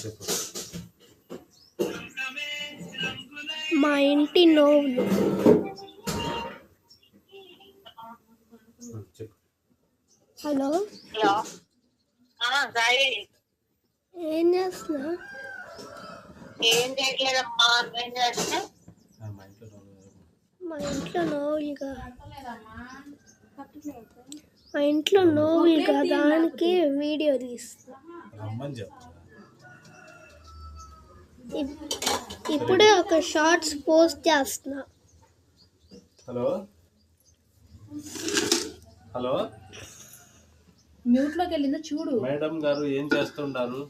చెప్పు. మా ఇంటి నోవులు. హలో, ఏం చేస్తున్నా? ఏం చేయట్లేదమ్మా. ఏం చేస్తున్నా? మా ఇంట్లో నోవులుగా దానికి వీడియో తీస్తా. ఇప్పుడే ఒక షార్ట్స్ పోస్ట్ చేస్తున్నా. హలో హలో, మ్యూట్ లోకి వెళ్ళిందో చూడు. మేడం గారు ఏం చేస్తుంటారు?